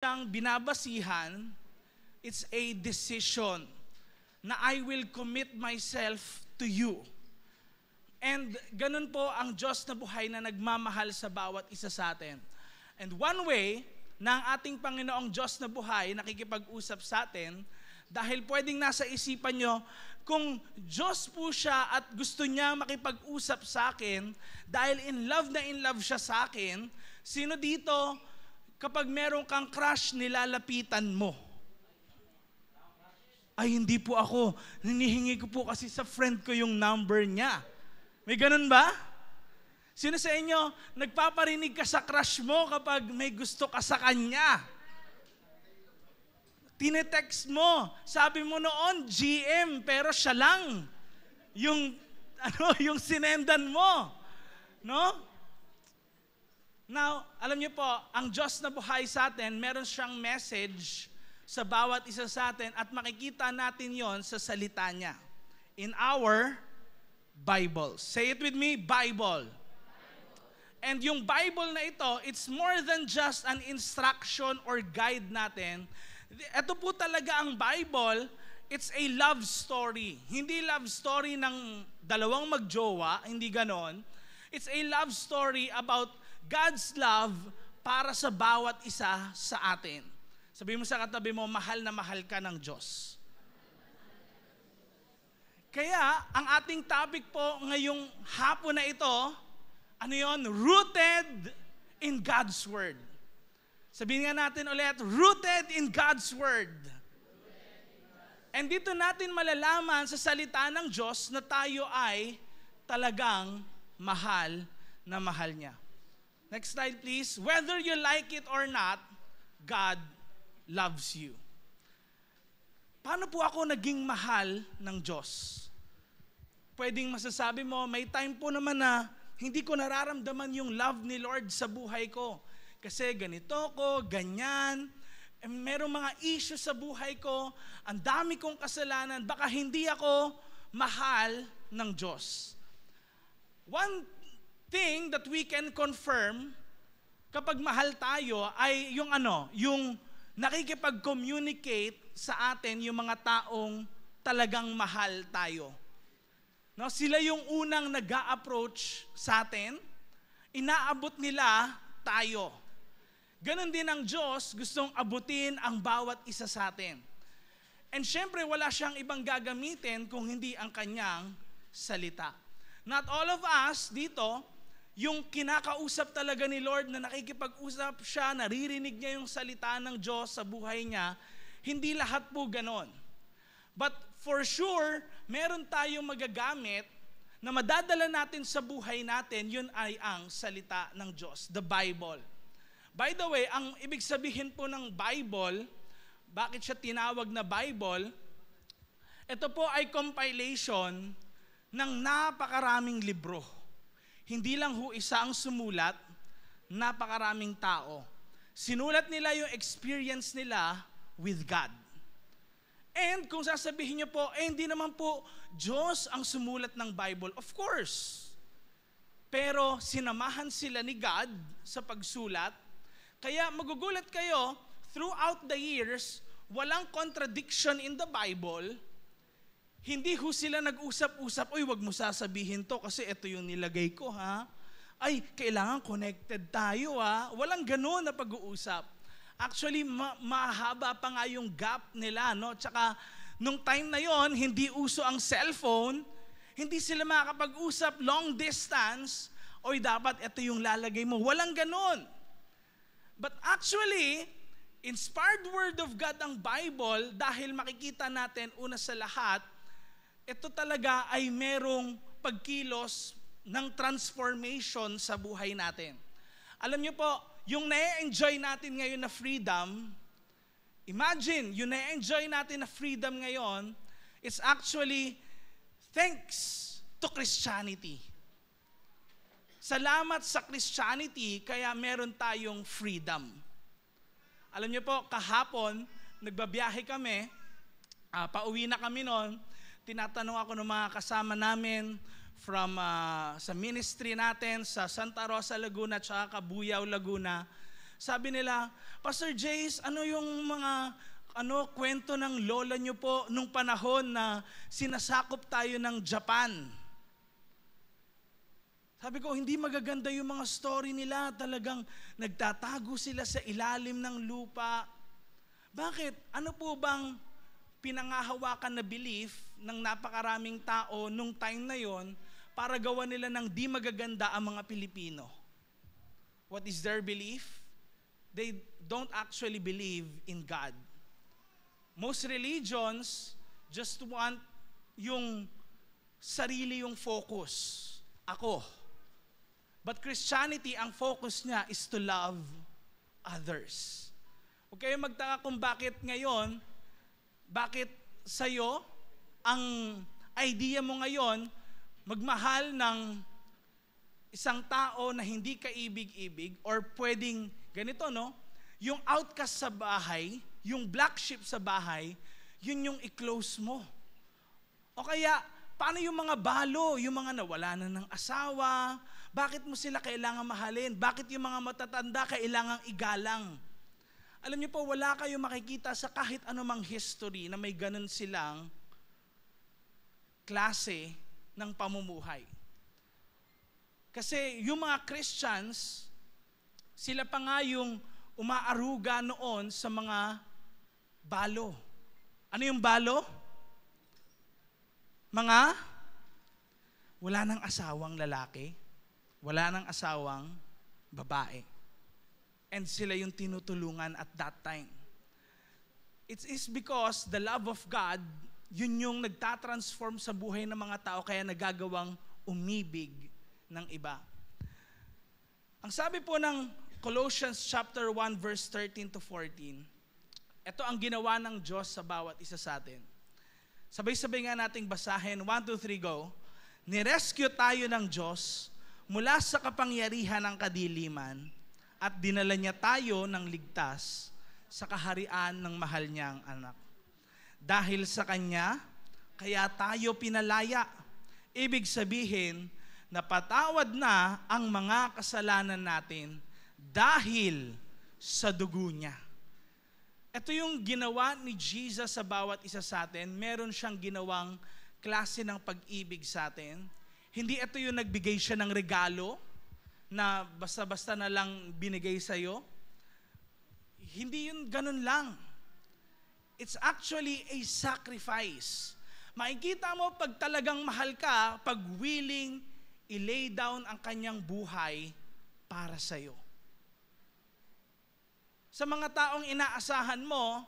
siyang binabasihan, it's a decision na I will commit myself to you. And ganun po ang Diyos na buhay na nagmamahal sa bawat isa sa atin. And one way na ang ating Panginoong Diyos na buhay nakikipag-usap sa atin, dahil pwedeng nasa isipan nyo, kung Diyos po siya at gusto niya makipag-usap sa akin, dahil in love siya sa akin, sino dito kapag meron kang crush, nilalapitan mo? Ay, hindi po ako. Hinihingi ko po kasi sa friend ko yung number niya. May ganun ba? Sino sa inyo, nagpaparinig ka sa crush mo kapag may gusto ka sa kanya? Tinetext mo. Sabi mo noon, GM, pero siya lang yung sinendan mo. No? Now, alam niyo po, ang Diyos na buhay sa atin, meron siyang message sa bawat isa sa atin at makikita natin yon sa salita niya. In our Bible. Say it with me, Bible. And yung Bible na ito, it's more than just an instruction or guide natin. Ito po talaga ang Bible, it's a love story. Hindi love story ng dalawang magjowa, hindi ganon. It's a love story about God's love para sa bawat isa sa atin. Sabihin mo sa katabi mo, mahal na mahal ka ng Diyos. Kaya, ang ating topic po ngayong hapon na ito, ano yon? Rooted in God's Word. Sabihin nga natin ulit, rooted in God's Word. And dito natin malalaman sa salita ng Diyos na tayo ay talagang mahal na mahal niya. Next slide please. Whether you like it or not, God loves you. Paano po ako naging mahal ng Diyos? Pwedeng masasabi mo, may time po naman na hindi ko nararamdaman yung love ni Lord sa buhay ko. Kasi ganito ko, ganyan, merong mga issue sa buhay ko, ang dami kong kasalanan, baka hindi ako mahal ng Diyos. One thing that we can confirm kapag mahal tayo ay yung nakikipag-communicate sa atin yung mga taong talagang mahal tayo. No, sila yung unang nag-a-approach sa atin, inaabot nila tayo. Ganon din ang Diyos, gustong abutin ang bawat isa sa atin. And syempre, wala siyang ibang gagamitin kung hindi ang kanyang salita. Not all of us dito, yung kinakausap talaga ni Lord na nakikipag-usap siya, naririnig niya yung salita ng Diyos sa buhay niya, hindi lahat po ganon. But for sure, meron tayong magagamit na madadala natin sa buhay natin, yun ay ang salita ng Diyos, the Bible. By the way, ang ibig sabihin po ng Bible, bakit siya tinawag na Bible? Ito po ay compilation ng napakaraming libro. Hindi lang ho isa ang sumulat, napakaraming tao. Sinulat nila yung experience nila with God. And kung sasabihin niyo po, hindi naman po Diyos ang sumulat ng Bible. Of course. Pero sinamahan sila ni God sa pagsulat. Kaya magugulat kayo, throughout the years, walang contradiction in the Bible. Hindi ho sila nag-usap-usap, uy, wag mo sasabihin to kasi ito yung nilagay ko, ha? Ay, kailangan connected tayo, ha? Walang gano'n na pag-uusap. Actually, mahaba pa nga yung gap nila, no? Tsaka, nung time na yon, hindi uso ang cellphone, hindi sila makakapag-usap long distance, oy, dapat ito yung lalagay mo. Walang ganon. But actually, inspired word of God ang Bible, dahil makikita natin, una sa lahat, ito talaga ay merong pagkilos ng transformation sa buhay natin. Alam niyo po, yung na-enjoy natin ngayon na freedom, imagine, yung na-enjoy natin na freedom ngayon, it's actually thanks to Christianity. Salamat sa Christianity, kaya meron tayong freedom. Alam niyo po, kahapon, nagbabiyahe kami, pauwi na kami noon, tinatanong ako ng mga kasama namin from sa ministry natin sa Santa Rosa, Laguna, at Cabuyao, Laguna. Sabi nila, Pastor Jace, ano yung mga kwento ng lola nyo po nung panahon na sinasakop tayo ng Japan? Sabi ko, hindi magaganda yung mga story nila. Talagang nagtatago sila sa ilalim ng lupa. Bakit? Ano po bang pinangahawakan na belief ng napakaraming tao nung time na yon para gawa nila ng di magaganda ang mga Pilipino? What is their belief? They don't actually believe in God. Most religions just want yung sarili yung focus. Ako. But Christianity, ang focus niya is to love others. Huwag kayong magtaka kung bakit ngayon, bakit sa'yo, ang idea mo ngayon, magmahal ng isang tao na hindi ka ibig-ibig, or pwedeng ganito, no? Yung outcast sa bahay, yung black sheep sa bahay, yun yung i-close mo. O kaya, paano yung mga balo, yung mga nawala na ng asawa? Bakit mo sila kailangan mahalin? Bakit yung mga matatanda kailangang igalang? Alam niyo po, wala kayong makikita sa kahit anumang history na may ganun silang klase ng pamumuhay. Kasi yung mga Christians, sila pa nga yung umaaruga noon sa mga balo. Ano yung balo? Mga wala nang asawang lalaki, wala nang asawang babae. And sila yung tinutulungan at that time. It is because the love of God, yun yung nagtatransform sa buhay ng mga tao kaya nagagawang umibig ng iba. Ang sabi po ng Colossians chapter 1 verse 13 to 14, ito ang ginawa ng Diyos sa bawat isa sa atin. Sabay-sabay nga nating basahin. 1, 2, 3, go. Nirescue tayo ng Diyos mula sa kapangyarihan ng kadiliman at dinala niya tayo ng ligtas sa kaharian ng mahal niyang anak. Dahil sa Kanya, kaya tayo pinalaya. Ibig sabihin, napatawad na ang mga kasalanan natin dahil sa dugo niya. Ito yung ginawa ni Jesus sa bawat isa sa atin. Meron siyang ginawang klase ng pag-ibig sa atin. Hindi ito yung nagbigay siya ng regalo na basta-basta na lang binigay sa'yo. Hindi yun ganun lang. It's actually a sacrifice. Makikita mo pag talagang mahal ka, pag willing i-lay down ang kanyang buhay para sa'yo. Sa mga taong inaasahan mo,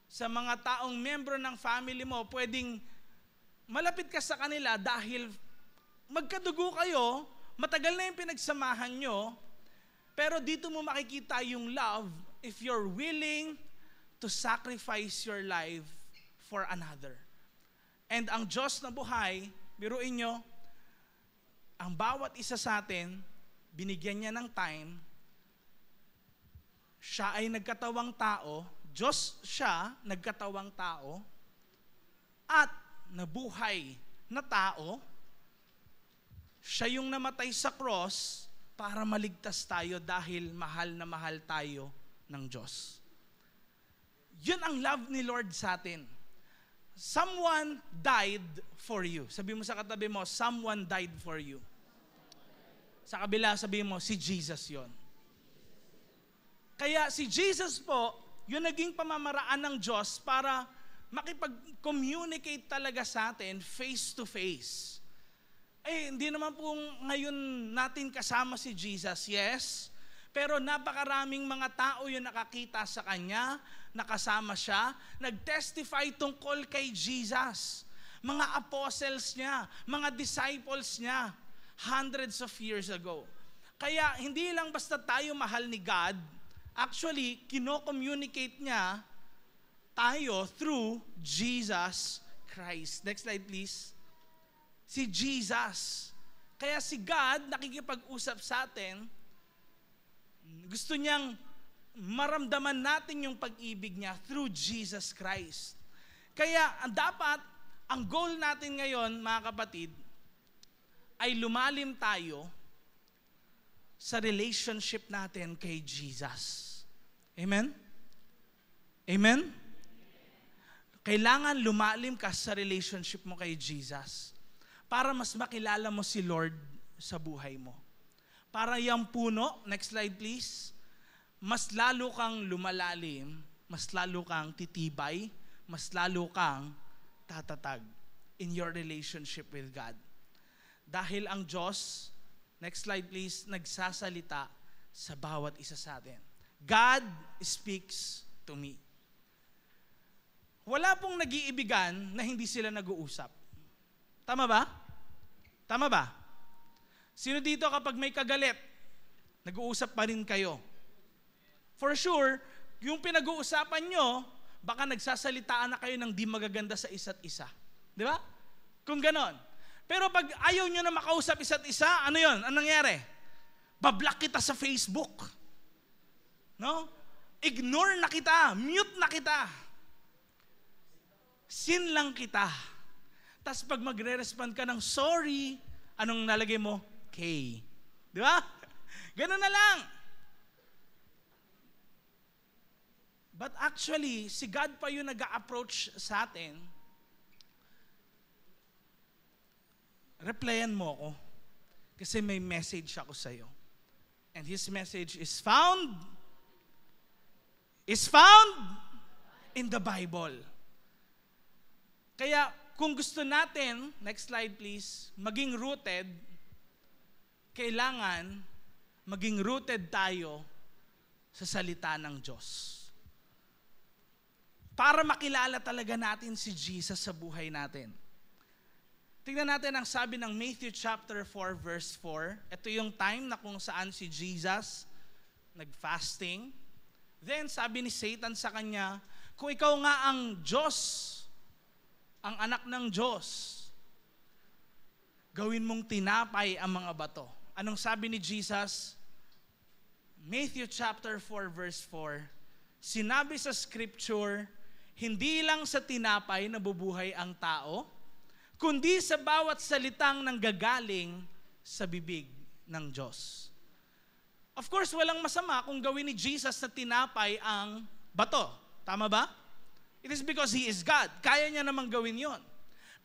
sa mga taong membro ng family mo, pwedeng malapit ka sa kanila dahil magkadugo kayo, matagal na yung pinagsamahan nyo, pero dito mo makikita yung love if you're willing to sacrifice your life for another. And ang Diyos na buhay, biruin nyo, ang bawat isa sa atin, binigyan niya ng time, siya ay nagkatawang tao, Diyos siya, nagkatawang tao, at nabuhay na tao, siya yung namatay sa cross para maligtas tayo dahil mahal na mahal tayo ng Diyos. Yun ang love ni Lord sa atin. Someone died for you. Sabi mo sa katabi mo, someone died for you. Sa kabila, sabi mo, si Jesus yon. Kaya si Jesus po, yung naging pamamaraan ng Diyos para makipag-communicate talaga sa atin face to face. Hindi naman po ngayon natin kasama si Jesus, yes. Pero napakaraming mga tao yung nakakita sa Kanya, nakasama siya, nag-testify tungkol kay Jesus. Mga apostles niya, mga disciples niya, hundreds of years ago. Kaya hindi lang basta tayo mahal ni God, actually, kino-communicate niya tayo through Jesus Christ. Next slide, please. Si Jesus. Kaya si God nakikipag-usap sa atin. Gusto niyang maramdaman natin yung pag-ibig niya through Jesus Christ. Kaya dapat, ang goal natin ngayon, mga kapatid, ay lumalim tayo sa relationship natin kay Jesus. Amen? Amen? Kailangan lumalim ka sa relationship mo kay Jesus para mas makilala mo si Lord sa buhay mo. Para yung puno, next slide please, mas lalo kang lumalalim, mas lalo kang titibay, mas lalo kang tatatag in your relationship with God. Dahil ang Diyos, next slide please, nagsasalita sa bawat isa sa atin. God speaks to me. Wala pong nag-iibigan na hindi sila nag-uusap. Tama ba? Tama ba? Sino dito kapag may kagalit, nag-uusap pa rin kayo? For sure, yung pinag-uusapan nyo, baka nagsasalitaan na kayo ng di magaganda sa isa't isa. Di ba? Kung ganon. Pero pag ayaw nyo na makausap isa't isa, ano yun? Anong nangyari? Bablock kita sa Facebook. No? Ignore na kita. Mute na kita. Sin lang kita. Tapos pag magre-respond ka ng sorry, anong nalagay mo? K. Di ba? Ganun na lang. But actually, si God pa yung nag-a-approach sa atin. Replyan mo ako. Kasi may message ako sa'yo. And His message is found in the Bible. Kaya kung gusto natin, next slide please, maging rooted, kailangan maging rooted tayo sa salita ng Diyos. Para makilala talaga natin si Jesus sa buhay natin. Tingnan natin ang sabi ng Matthew chapter 4 verse 4. Ito yung time na kung saan si Jesus nag-fasting. Then sabi ni Satan sa kanya, kung ikaw nga ang Diyos, ang anak ng Diyos, gawin mong tinapay ang mga bato. Anong sabi ni Jesus? Matthew chapter 4 verse 4, sinabi sa scripture, hindi lang sa tinapay nabubuhay ang tao, kundi sa bawat salitang nanggagaling sa bibig ng Diyos. Of course, walang masama kung gawin ni Jesus na tinapay ang bato. Tama ba? It is because He is God. Kaya niya namang gawin yon.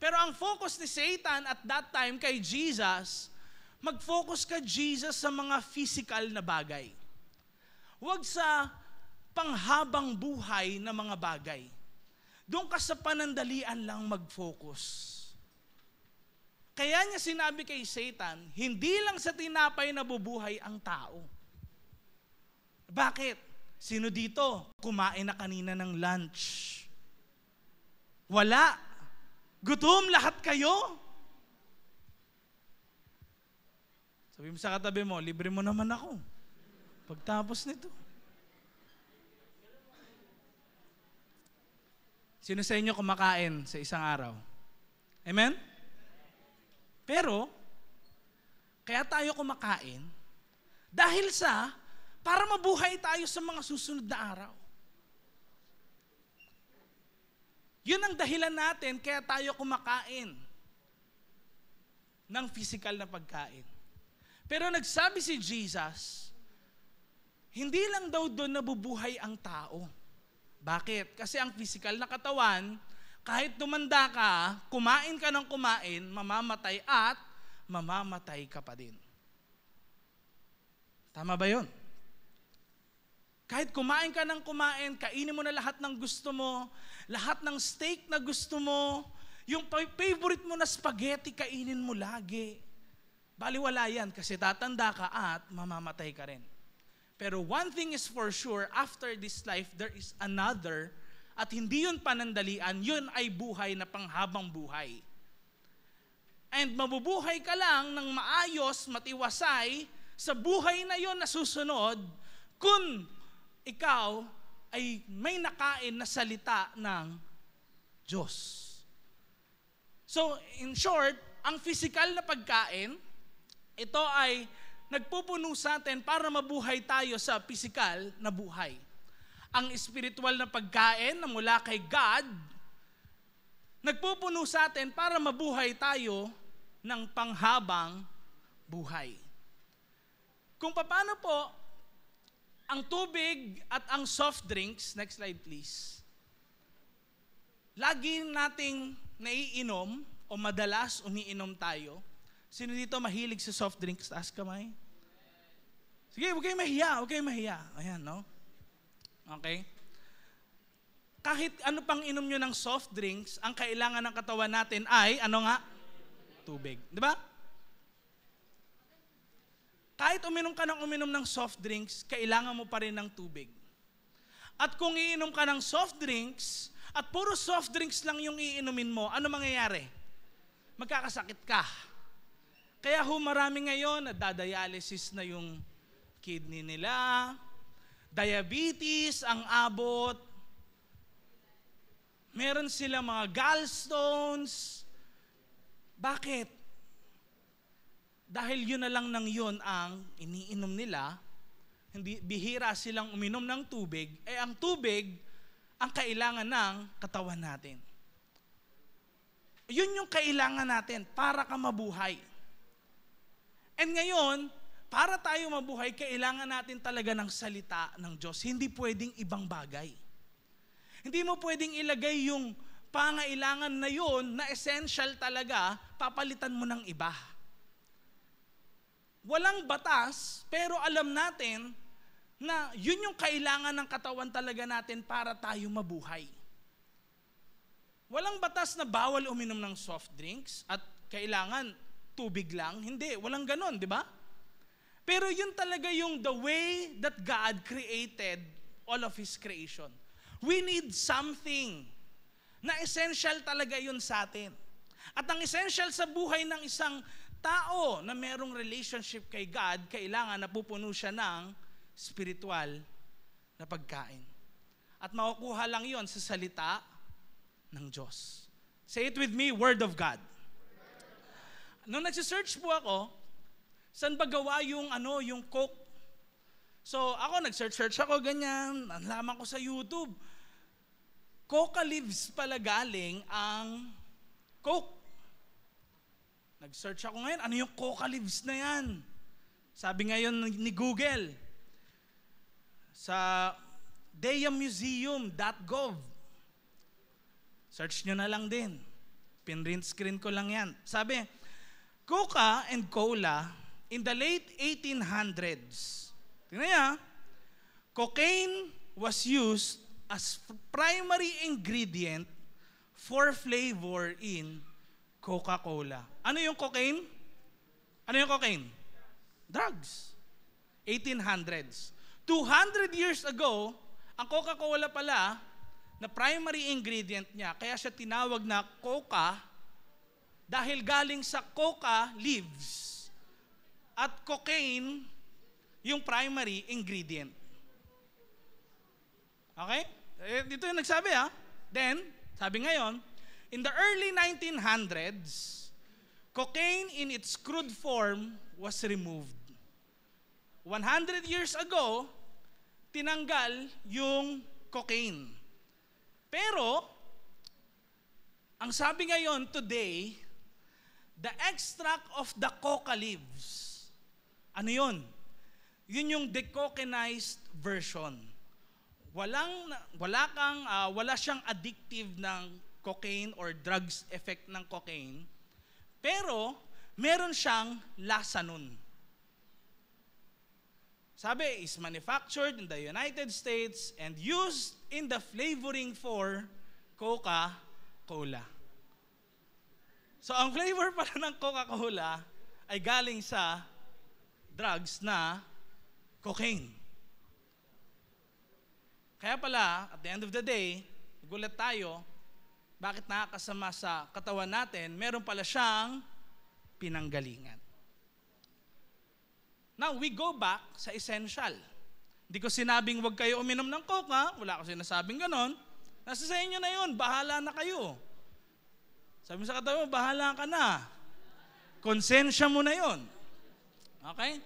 Pero ang focus ni Satan at that time kay Jesus, mag-focus ka Jesus sa mga physical na bagay. Huwag sa panghabang buhay na mga bagay. Doon ka sa panandalian lang mag-focus. Kaya niya sinabi kay Satan, hindi lang sa tinapay nabubuhay ang tao. Bakit? Sino dito kumain na kanina ng lunch? Wala. Gutom lahat kayo. Sabi mo sa katabi mo, libre mo naman ako. Pagtapos nito. Sino sa inyo kumakain sa isang araw? Amen? Pero, kaya tayo kumakain dahil para mabuhay tayo sa mga susunod na araw. Yun ang dahilan natin kaya tayo kumakain ng physical na pagkain. Pero nagsabi si Jesus, hindi lang daw doon nabubuhay ang tao. Bakit? Kasi ang physical na katawan, kahit tumanda ka, kumain ka ng kumain, mamamatay at mamamatay ka pa din. Tama ba yun? Kahit kumain ka ng kumain, kainin mo na lahat ng gusto mo, lahat ng steak na gusto mo, yung favorite mo na spaghetti, kainin mo lagi. Baliwala yan kasi tatanda ka at mamamatay ka rin. Pero one thing is for sure, after this life, there is another, at hindi yun panandalian, yun ay buhay na panghabang buhay. And mabubuhay ka lang ng maayos, matiwasay, sa buhay na yun na susunod, kung ikaw ay may nakain na salita ng Diyos. So, in short, ang physical na pagkain, ito ay nagpupuno sa atin para mabuhay tayo sa physical na buhay. Ang spiritual na pagkain na mula kay God, nagpupuno sa atin para mabuhay tayo ng panghabang buhay. kung paano po ang tubig at ang soft drinks, next slide please, lagi nating naiinom o madalas umiinom tayo. Sino dito mahilig sa soft drinks? Taas kamay. Sige, huwag kayong mahiya. Ayan, no? Okay? Kahit ano pang inom nyo ng soft drinks, ang kailangan ng katawan natin ay, ano nga? Tubig. Di ba? Kahit uminom ka ng soft drinks, kailangan mo pa rin ng tubig. At kung iinom ka ng soft drinks, at puro soft drinks lang yung iinumin mo, ano mangyayari? Magkakasakit ka. Kaya marami ngayon, nadadialysis na yung kidney nila, diabetes ang abot, meron sila mga gallstones. Bakit? Dahil yun na lang ng yun ang iniinom nila, hindi bihira silang uminom ng tubig, ang tubig ang kailangan ng katawan natin. Yun yung kailangan natin para ka mabuhay. And ngayon, para tayo mabuhay, kailangan natin talaga ng salita ng Diyos. Hindi pwedeng ibang bagay. Hindi mo pwedeng ilagay yung pangailangan na yun, na essential talaga, papalitan mo ng iba. Walang batas, pero alam natin na yun yung kailangan ng katawan talaga natin para tayo mabuhay. Walang batas na bawal uminom ng soft drinks at kailangan tubig lang. Hindi, walang ganon, di ba? Pero yun talaga yung the way that God created all of His creation. We need something na essential talaga yun sa atin. At ang essential sa buhay ng isang tao na merong relationship kay God, kailangan na pupuno siya ng spiritual na pagkain. At makukuha lang yon sa salita ng Diyos. Say it with me, Word of God. Nung nagsisearch po ako, saan ba gawa yung Coke? So ako, nag-search ako ganyan, nalaman ko sa YouTube, coca leaves pala galing ang Coke. Nag-search ako ngayon, ano yung coca leaves na yan? Sabi ngayon ni Google, sa deamuseum.gov, search nyo na lang din. Pinrint screen ko lang yan. Sabi, Coca and Cola in the late 1800s. Tingnan niya, cocaine was used as primary ingredient for flavor in Coca-Cola. Ano yung cocaine? Ano yung cocaine? Drugs. 1800s. 200 years ago, ang Coca-Cola pala, na primary ingredient niya, kaya siya tinawag na Coca, dahil galing sa coca leaves. At cocaine, yung primary ingredient. Okay? Dito yung nagsabi Then, sabi ngayon, in the early 1900s, cocaine in its crude form was removed. 100 years ago, tinanggal yung cocaine. Pero, ang sabi ngayon today, the extract of the coca leaves. Ano yun? Yun yung decocainized version. Wala siyang addictive ng cocaine or drugs effect ng cocaine, pero meron siyang lasa nun. Sabi, is manufactured in the United States and used in the flavoring for Coca-Cola. So, ang flavor pala ng Coca-Cola ay galing sa drugs na cocaine. Kaya pala, at the end of the day, gulat tayo, bakit nakakasama sa katawan natin, meron pala siyang pinanggalingan. Now, we go back sa essential. Hindi ko sinabing huwag kayo uminom ng Coke, wala ko sinasabing ganon. Nasa sa inyo na yun, bahala na kayo. Sabi mo sa katawan mo, bahala ka na. Konsensya mo na yun. Okay?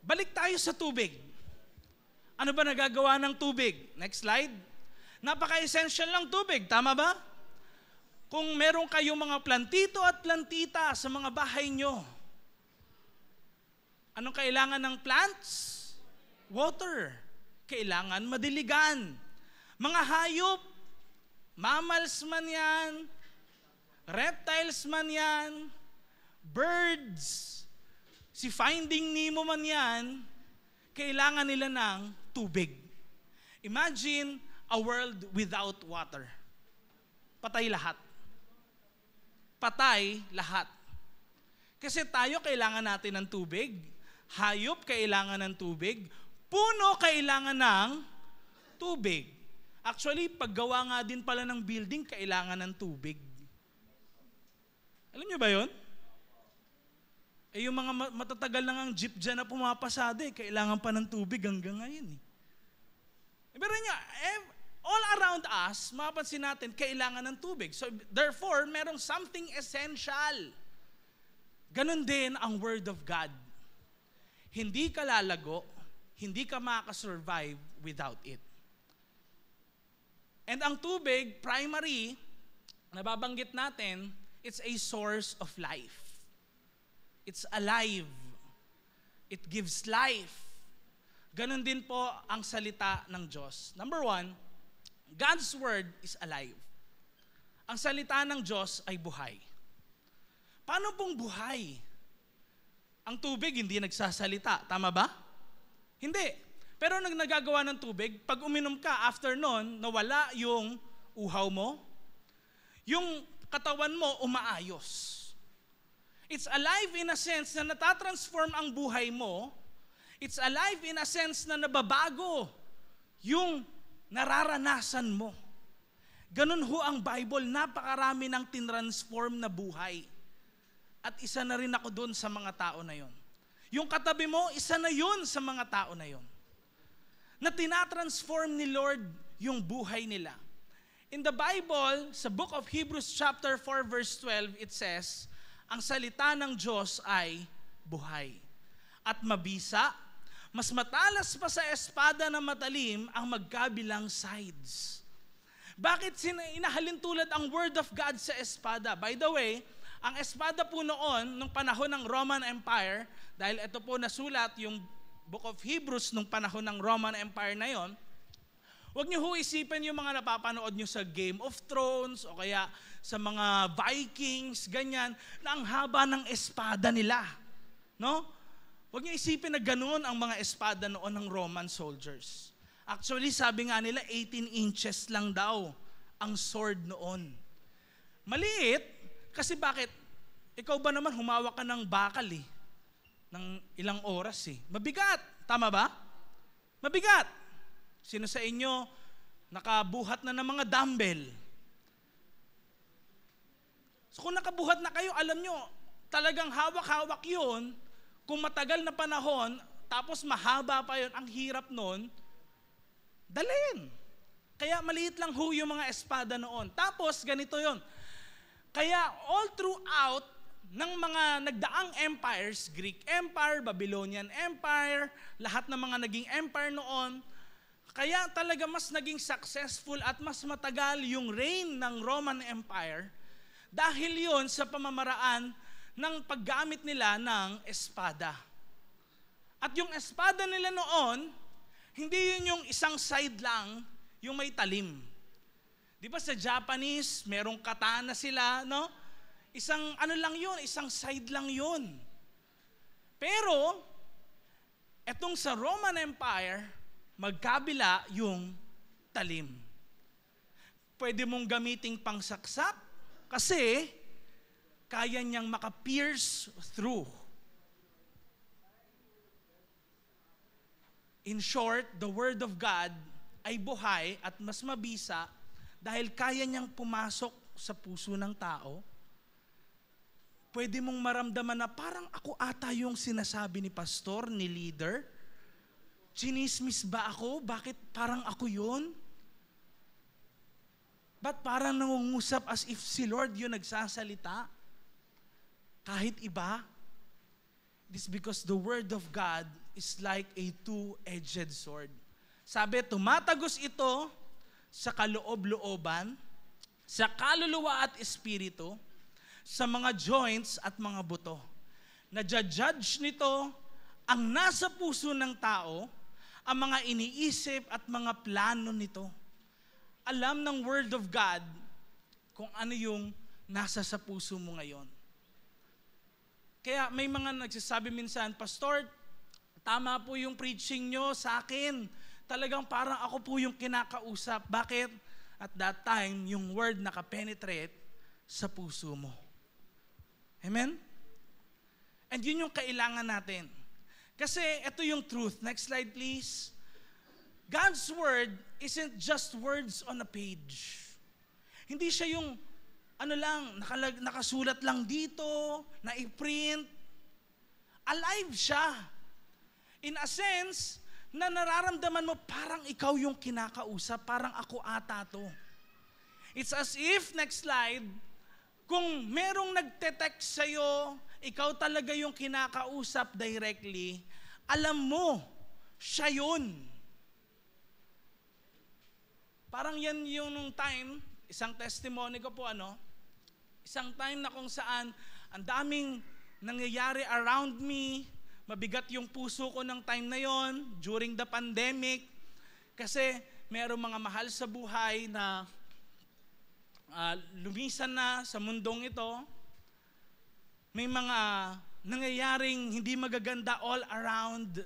Balik tayo sa tubig. Ano ba nagagawa ng tubig? Next slide. Napaka-essential ng tubig, tama ba? Kung meron kayong mga plantito at plantita sa mga bahay nyo, anong kailangan ng plants? Water. Kailangan madiligan. Mga hayop, mammals man yan, reptiles man yan, birds, si Finding Nemo man yan, kailangan nila ng tubig. Imagine a world without water. Patay lahat. Patay lahat. Kasi tayo kailangan natin ng tubig, hayop kailangan ng tubig, puno kailangan ng tubig. Actually, paggawa nga din pala ng building, kailangan ng tubig. Alam niyo ba yun? Eh yung mga matatagal lang ang jeep dyan na pumapasada, kailangan pa ng tubig hanggang ngayon. Pero niya, all around us, mapapansin natin, kailangan ng tubig. So therefore, merong something essential. Ganon din ang Word of God. Hindi ka lalago, hindi ka makasurvive without it. And ang tubig, primary, nababanggit natin, it's a source of life. It's alive. It gives life. Ganon din po ang salita ng Diyos. Number one, God's Word is alive. Ang salita ng Diyos ay buhay. Paano pong buhay? Ang tubig hindi nagsasalita. Tama ba? Hindi. Pero nagagawa ng tubig, pag uminom ka, after nun, nawala yung uhaw mo, yung katawan mo umaayos. It's alive in a sense na natatransform ang buhay mo. It's alive in a sense na nababago yung nararanasan mo. Ganun ho ang Bible, napakarami ng tinransform na buhay. At isa na rin ako doon sa mga tao na yon. Yung katabi mo, isa na yun sa mga tao na yon. Na tinatransform ni Lord yung buhay nila. In the Bible, sa book of Hebrews chapter 4 verse 12, it says, ang salita ng Diyos ay buhay at mabisa, mas matalas pa sa espada na matalim ang magkabilang sides. Bakit inahalin tulad ang Word of God sa espada? By the way, ang espada po noon, nung panahon ng Roman Empire, dahil ito po nasulat yung book of Hebrews nung panahon ng Roman Empire na yon, huwag niyo ho isipin yung mga napapanood niyo sa Game of Thrones o kaya sa mga Vikings, ganyan, na ang haba ng espada nila. No? Huwag niyo isipin na ganoon ang mga espada noon ng Roman soldiers. Actually, sabi nga nila, 18 inches lang daw ang sword noon. Maliit, kasi bakit? Ikaw ba naman humawak ka ng bakal ng ilang oras Mabigat, tama ba? Mabigat. Sino sa inyo nakabuhat na ng mga dumbbell? So kung nakabuhat na kayo, alam nyo, talagang hawak-hawak yun. Kung matagal na panahon, tapos mahaba pa yun, ang hirap nun, dalhin. Kaya maliit lang ho yung mga espada noon. Tapos ganito yun. Kaya all throughout ng mga nagdaang empires, Greek Empire, Babylonian Empire, lahat ng mga naging empire noon, kaya talaga mas naging successful at mas matagal yung reign ng Roman Empire dahil yon sa pamamaraan ng paggamit nila ng espada. At yung espada nila noon, hindi yun yung isang side lang, yung may talim. Di ba sa Japanese, merong katana sila, no? Isang ano lang yun, isang side lang yun. Pero, etong sa Roman Empire, magkabila yung talim. Pwede mong gamiting pangsaksak kasi kaya niyang maka-pierce through. In short, the Word of God ay buhay at mas mabisa dahil kaya niyang pumasok sa puso ng tao. Pwede mong maramdaman na parang ako ata yung sinasabi ni pastor, ni leader. Chinismis ba ako? Bakit parang ako yun? Ba't parang nangungusap as if si Lord yun nagsasalita? Kahit iba? It is because the Word of God is like a two-edged sword. Sabi, tumatagos ito sa kaloob-looban, sa kaluluwa at espiritu, sa mga joints at mga buto. Nadja-judge nito ang nasa puso ng tao, ang mga iniisip at mga plano nito. Alam ng Word of God kung ano yung nasa sa puso mo ngayon. Kaya may mga nagsasabi minsan, Pastor, tama po yung preaching nyo sa akin. Talagang parang ako po yung kinakausap. Bakit? At that time, yung word nakapenetrate sa puso mo. Amen? And yun yung kailangan natin. Kasi ito yung truth. Next slide please. God's word isn't just words on a page. Hindi siya yung nakasulat lang dito, na i-print. Alive siya. In a sense, na nararamdaman mo parang ikaw yung kinakausap, parang ako ata to. It's as if, next slide, kung merong nagte-text sa'yo, ikaw talaga yung kinakausap directly, alam mo, siya yun. Parang yan yung nung time, isang testimony ko po isang time na kung saan ang daming nangyayari around me, mabigat yung puso ko ng time na yon during the pandemic, kasi merong mga mahal sa buhay na lumisan na sa mundong ito. May mga nangyayaring hindi magaganda all around.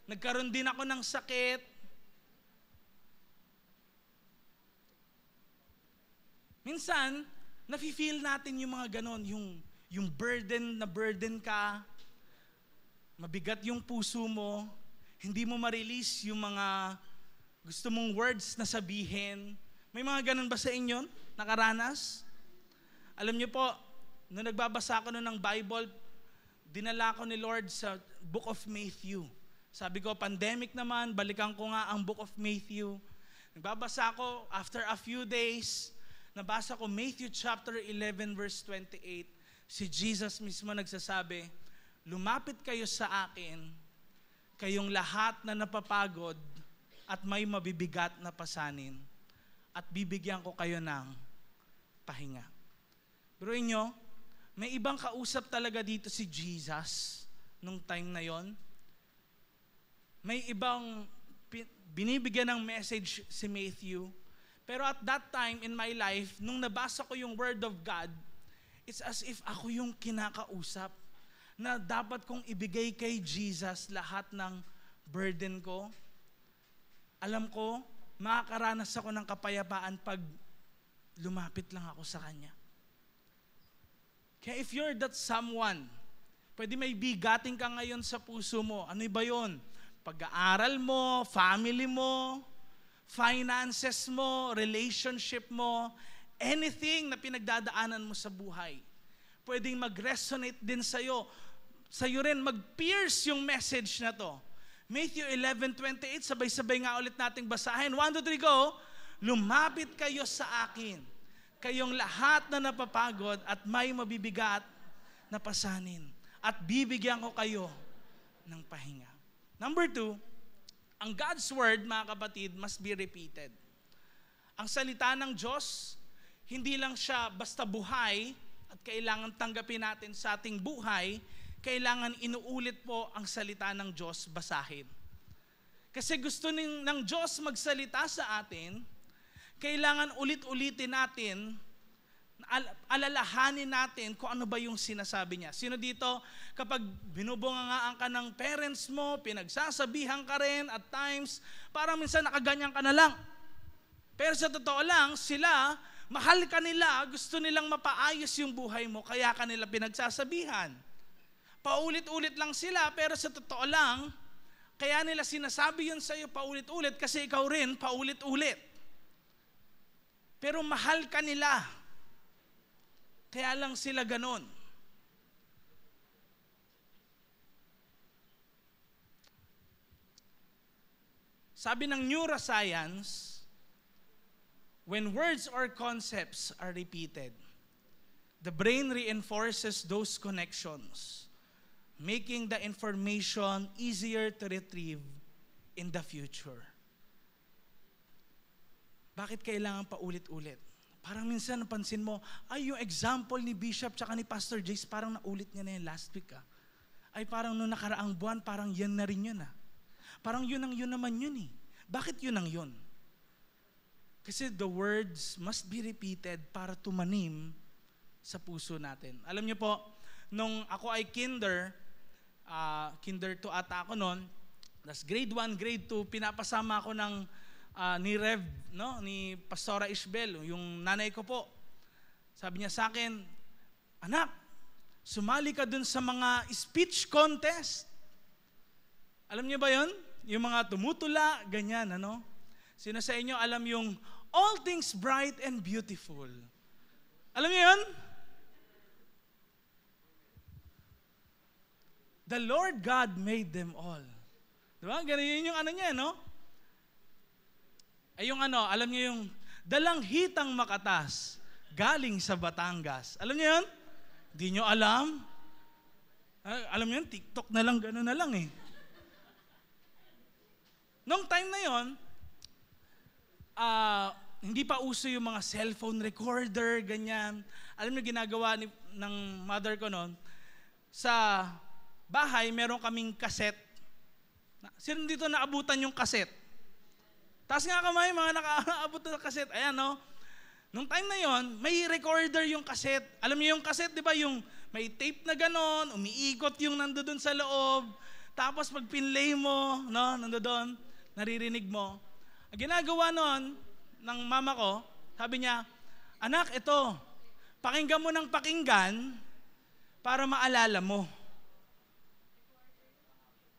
Nagkaroon din ako ng sakit. Minsan, nafe-feel natin yung mga ganon, yung burden ka, mabigat yung puso mo, hindi mo ma-release yung mga gusto mong words na sabihin. May mga ganon ba sa inyo? Nakaranas? Alam niyo po, nung nagbabasa ako ng Bible, dinala ko ni Lord sa Book of Matthew. Sabi ko, pandemic naman, balikan ko nga ang Book of Matthew. Nagbabasa ako, after a few days, nabasa ko Matthew chapter 11 verse 28. Si Jesus mismo nagsasabi, lumapit kayo sa akin, kayong lahat na napapagod at may mabibigat na pasanin, at bibigyan ko kayo ng pahinga. Biruin nyo, may ibang kausap talaga dito si Jesus nung time na yon. May ibang binibigyan ng message si Matthew. Pero at that time in my life, nung nabasa ko yung Word of God, it's as if ako yung kinakausap na dapat kong ibigay kay Jesus lahat ng burden ko. Alam ko, makakaranas ako ng kapayapaan pag lumapit lang ako sa Kanya. Kaya if you're that someone, pwede may bigating ka ngayon sa puso mo. Ano ba yun? Pag-aaral mo, family mo, finances mo, relationship mo, anything na pinagdadaanan mo sa buhay. Pwedeng mag-resonate din sa'yo. Sa'yo rin, mag-pierce yung message na to. Matthew 11:28, sabay-sabay nga ulit nating basahin. 1, 2, 3, go! Lumapit kayo sa akin, kayong lahat na napapagod at may mabibigat na pasanin, at bibigyan ko kayo ng pahinga. Number 2, ang God's Word, mga kapatid, must be repeated. Ang salita ng Diyos, hindi lang siya basta buhay at kailangan tanggapin natin sa ating buhay, kailangan inuulit po ang salita ng Diyos, basahin. Kasi gusto ng Diyos magsalita sa atin, kailangan ulit-ulitin natin, alalahanin natin kung ano ba yung sinasabi niya. Sino dito, kapag binubungangaan ka ng parents mo, pinagsasabihan ka rin at times, parang minsan nakaganyan ka na lang. Pero sa totoo lang, sila, mahal ka nila, gusto nilang mapaayos yung buhay mo, kaya ka nila pinagsasabihan. Paulit-ulit lang sila, pero sa totoo lang, kaya nila sinasabi yun sa'yo paulit-ulit kasi ikaw rin paulit-ulit. Pero mahal ka nila. Kaya lang sila ganon. Sabi ng neuroscience, when words or concepts are repeated, the brain reinforces those connections, making the information easier to retrieve in the future. Bakit kailangan paulit-ulit? Parang minsan napansin mo, ay yung example ni Bishop tsaka ni Pastor Jace, parang naulit niya na yan last week ah. Ay parang nung nakaraang buwan, parang yan na rin yun ah. Parang yun ang yun naman yun eh. Bakit yun ang yun? Kasi the words must be repeated para tumanim sa puso natin. Alam niyo po, nung ako ay kinder 2 ata ako noon, tas grade 1, grade 2, pinapasama ako ng ni Rev, no? Ni Pastora Isbel, yung nanay ko po. Sabi niya sa akin, anak, sumali ka dun sa mga speech contest. Alam niyo ba yun? Yung mga tumutula, ganyan, ano? Sino sa inyo alam yung all things bright and beautiful? Alam niyo yun? The Lord God made them all. Diba? Ganyan yung ano niya, no? Ay yung ano, alam niyo yung dalang hitang makatas galing sa Batangas. Alam niyo yun? Hindi niyo alam? Alam niyo yun, TikTok na lang, gano'n na lang eh. Noong time na yon, hindi pa uso yung mga cellphone recorder, ganyan. Alam niyo ginagawa ng mother ko noon, sa bahay meron kaming cassette. Sino dito naabutan yung cassette? Taas nga kamay, mga nakaabot na cassette. Ayan, no? Nung time na yon, may recorder yung cassette. Alam niyo yung cassette, di ba? Yung may tape na ganon, umiikot yung nandoon sa loob. Tapos pag pinlay mo, no, nandoon, naririnig mo. Ang ginagawa nun, ng mama ko, sabi niya, anak, ito, pakinggan mo ng pakinggan para maalala mo.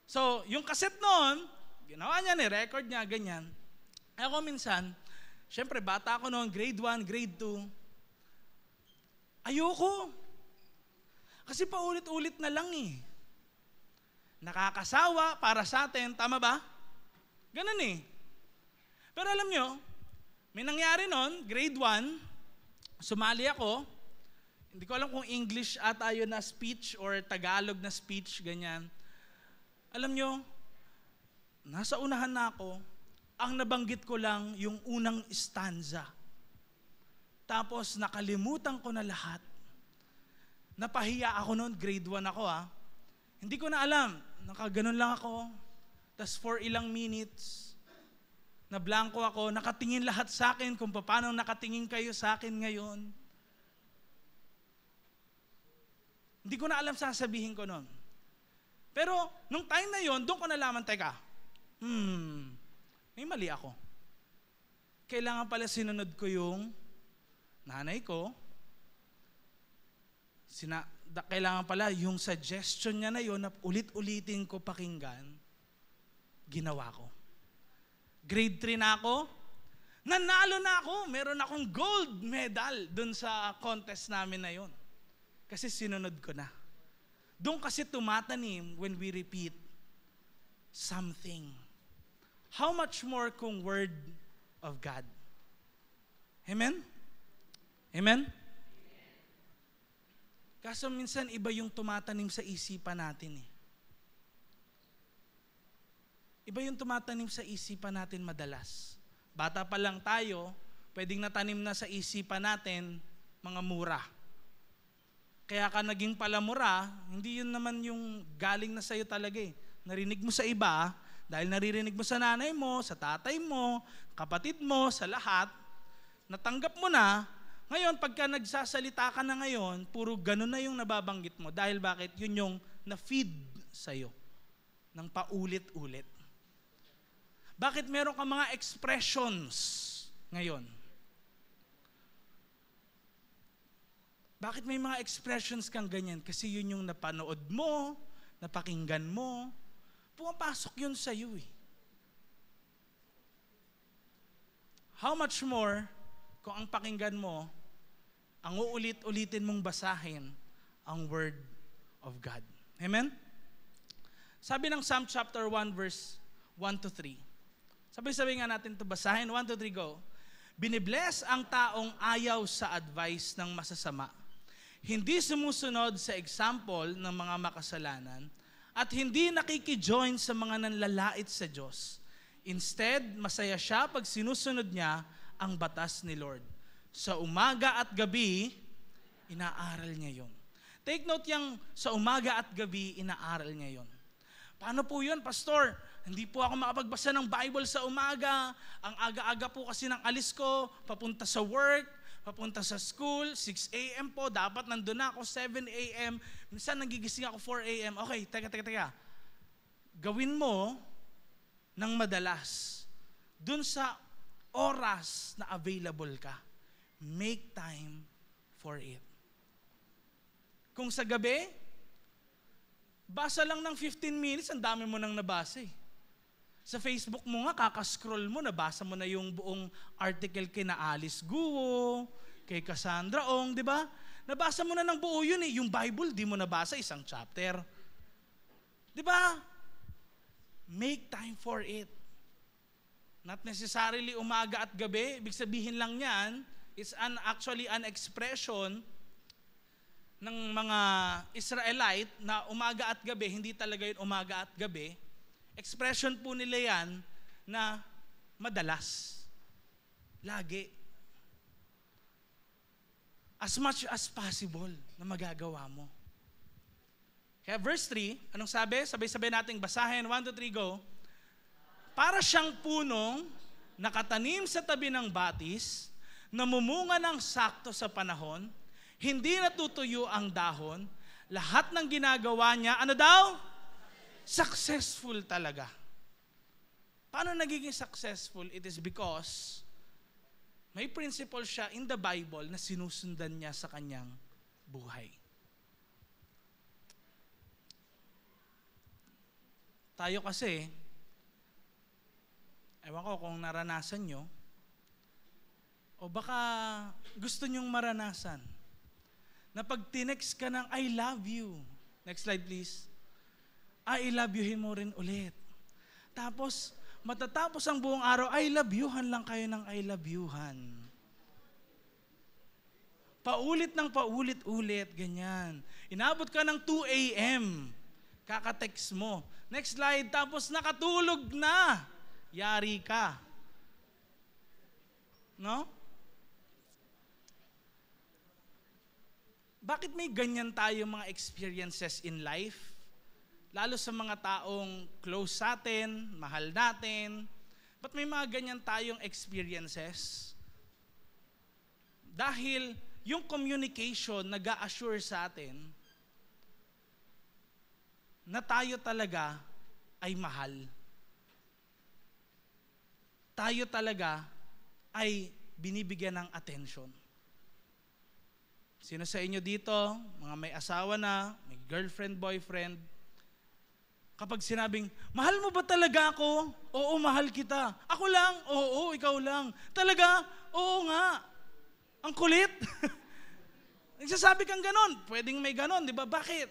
So, yung cassette noon, ginawa niya, ni-record niya, ganyan. Ako minsan, syempre bata ako noon, grade 1, grade 2. Ayoko. Kasi paulit-ulit na lang eh. Nakakasawa para sa atin, tama ba? Ganun eh. Pero alam nyo, may nangyari noon, grade 1, sumali ako. Hindi ko alam kung English ata yun na speech or Tagalog na speech, ganyan. Alam nyo, nasa unahan na ako, ang nabanggit ko lang yung unang stanza. Tapos nakalimutan ko na lahat. Napahiya ako noon, grade 1 ako Hindi ko na alam, nakaganon lang ako. Tapos for ilang minutes, na blanco ako, nakatingin lahat sa akin kung paano nakatingin kayo sa akin ngayon. Hindi ko na alam sasabihin ko noon. Pero nung time na yon, doon ko nalaman, teka, may mali ako. Kailangan pala sinunod ko yung nanay ko. Kailangan pala yung suggestion niya na yun na ulit-ulitin ko pakinggan, ginawa ko. Grade 3 na ako, nanalo na ako. Meron akong gold medal dun sa contest namin na yun. Kasi sinunod ko na. Doon kasi tumatanim when we repeat something. How much more kung Word of God? Amen? Amen? Kaso minsan iba yung tumatanim sa isipan natin eh. Iba yung tumatanim sa isipan natin madalas. Bata pa lang tayo, pwedeng natanim na sa isipan natin mga mura. Kaya ka naging palamura, hindi yun naman yung galing na sa'yo talaga eh. Narinig mo sa iba, dahil naririnig mo sa nanay mo, sa tatay mo, kapatid mo, sa lahat, natanggap mo na, ngayon pagka nagsasalita ka na ngayon, puro ganun na yung nababanggit mo. Dahil bakit? Yun yung na-feed sa'yo ng paulit-ulit. Bakit meron ka mga expressions ngayon? Bakit may mga expressions kang ganyan? Kasi yun yung napanood mo, napakinggan mo, pumapasok yun sa iyo eh. How much more kung ang pakinggan mo, ang uulit-ulitin mong basahin ang Word of God. Amen? Sabi ng Psalm chapter 1 verse 1-3. Sabay-sabay nga natin ito basahin. 1-3, go. Binibless ang taong ayaw sa advice ng masasama. Hindi sumusunod sa example ng mga makasalanan at hindi nakikijoin sa mga nanlalait sa Diyos. Instead, masaya siya pag sinusunod niya ang batas ni Lord. sa umaga at gabi, inaaral niya yon. Take note yung sa umaga at gabi, inaaral niya yon. Paano po yun, Pastor? Hindi po ako makapagbasa ng Bible sa umaga. Ang aga-aga po kasi ng alis ko, papunta sa work, papunta sa school, 6 a.m. po, dapat nandun na ako, 7 a.m. Minsan nagigising ako 4 a.m. Okay, teka. Gawin mo ng madalas. Dun sa oras na available ka. Make time for it. Kung sa gabi, basa lang ng 15 minutes, ang dami mo nang nabasa eh. Sa Facebook mo nga, kakascroll mo, nabasa mo na yung buong article kina Alice Guo, kay Cassandra Ong, di ba? Nabasa mo na ng buo yun eh. Yung Bible, di mo nabasa isang chapter. Di ba? Make time for it. Not necessarily umaga at gabi. Ibig sabihin lang yan, it's actually an expression ng mga Israelite na umaga at gabi, hindi talaga yun umaga at gabi. Expression po nila yan na madalas. Lagi. As much as possible na magagawa mo. Kaya verse 3, anong sabi? Sabay-sabay nating basahin. 1, 2, 3, go. Para siyang punong nakatanim sa tabi ng batis, namumunga ng sakto sa panahon, hindi natutuyo ang dahon, lahat ng ginagawa niya, ano daw? Successful talaga. Paano nagiging successful? It is because may principle siya in the Bible na sinusundan niya sa kanyang buhay. Tayo kasi, ewan ko kung naranasan nyo, o baka gusto nyong maranasan, na pag tinext ka ng I love you, next slide please, I love youhin mo rin ulit. Tapos, matatapos ang buong araw, I love youhan lang kayo ng I love youhan. Paulit ng paulit-ulit, ganyan. Inabot ka ng 2 a.m., kaka-text mo. Next slide, tapos nakatulog na. Yari ka. No? Bakit may ganyan tayo mga experiences in life? Lalo sa mga taong close sa atin, mahal natin. Ba't may mga ganyan tayong experiences? Dahil yung communication nag-a-assure sa atin na tayo talaga ay mahal. Tayo talaga ay binibigyan ng attention. Sino sa inyo dito, mga may asawa na, may girlfriend, boyfriend, kapag sinabing, mahal mo ba talaga ako? Oo, mahal kita. Ako lang? Oo, ikaw lang. Talaga? Oo nga. Ang kulit. Nagsasabi kang ganon. Pwedeng may ganon, di ba? Bakit?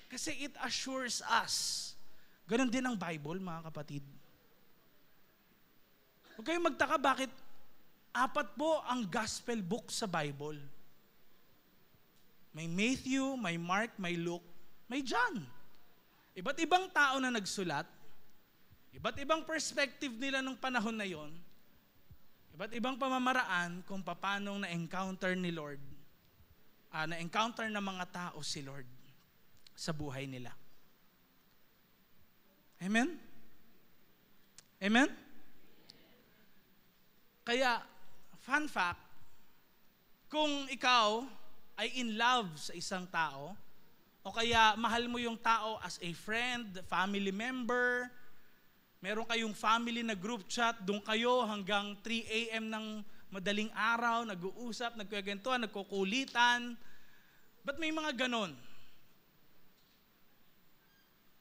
Kasi it assures us. Ganon din ang Bible, mga kapatid. Huwag kayong magtaka bakit 4 po ang gospel book sa Bible. May Matthew, may Mark, may Luke, may John. Iba't ibang tao na nagsulat, iba't ibang perspective nila nung panahon na yon, iba't ibang pamamaraan kung paano na-encounter ni Lord, na-encounter ng mga tao si Lord sa buhay nila. Amen? Amen? Kaya, fun fact, kung ikaw ay in love sa isang tao, o kaya mahal mo yung tao as a friend, family member, meron kayong family na group chat, doon kayo hanggang 3 a.m. ng madaling araw, nag-uusap, nagkukwentuhan, nagkukulitan. Ba't may mga ganon?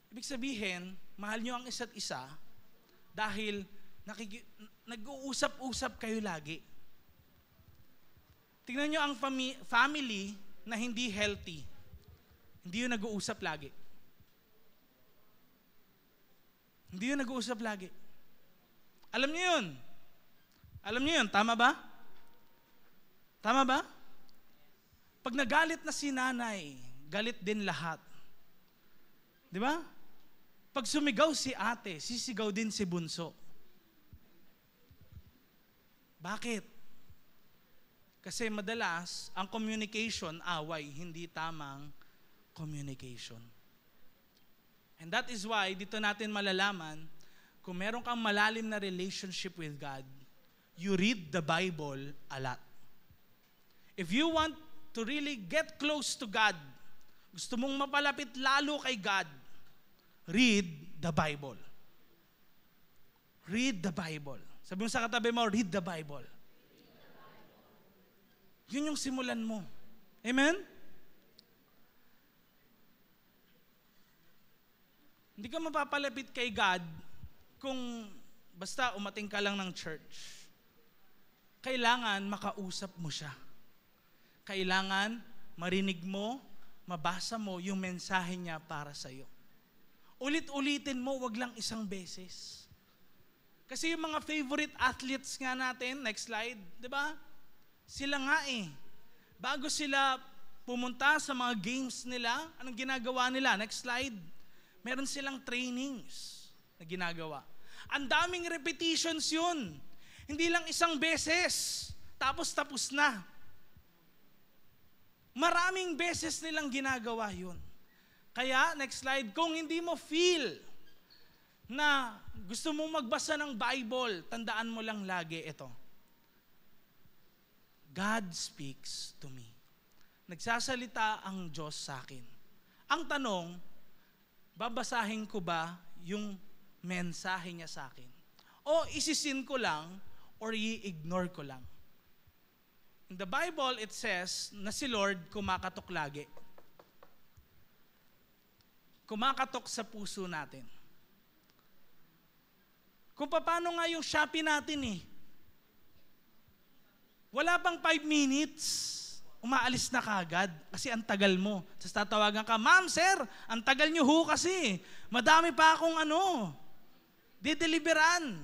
Ibig sabihin, mahal nyo ang isa't isa dahil nag-uusap-usap kayo lagi. Tingnan nyo ang family na hindi healthy. Hindi yun nag-uusap lagi. Hindi yun nag-uusap lagi. Alam niyo yun? Alam niyo yun? Tama ba? Tama ba? Pag nagalit na si nanay, galit din lahat. Di ba? Pag sumigaw si ate, sisigaw din si bunso. Bakit? Kasi madalas, ang communication, away, hindi tamang communication. And that is why, dito natin malalaman, kung meron kang malalim na relationship with God, you read the Bible a lot. If you want to really get close to God, gusto mong mapalapit lalo kay God, read the Bible. Read the Bible. Sabi mo sa katabi mo, read the Bible. Yun yung simulan mo. Amen? Hindi ka mapapalapit kay God kung basta umating ka lang ng church. Kailangan makausap mo siya. Kailangan marinig mo, mabasa mo yung mensahe niya para sa iyo. Ulit-ulitin mo, wag lang isang beses. Kasi yung mga favorite athletes nga natin, next slide, di ba? Sila nga bago sila pumunta sa mga games nila, anong ginagawa nila? Next slide. Meron silang trainings na ginagawa. Ang daming repetitions yun. Hindi lang isang beses, tapos na. Maraming beses nilang ginagawa yun. Kaya, next slide, kung hindi mo feel na gusto mong magbasa ng Bible, tandaan mo lang lagi ito. God speaks to me. Nagsasalita ang Diyos sa akin. Ang tanong, babasahin ko ba yung mensahe niya sa akin? O isisin ko lang or i-ignore ko lang? In the Bible, it says na si Lord kumakatok lagi. Kumakatok sa puso natin. Kung paano nga yung Shopee natin wala pang 5 minutes, umaalis na kagad kasi ang tagal mo. Tapos tatawagan ka, Ma'am, Sir, ang tagal nyo kasi. Madami pa akong dideliveran.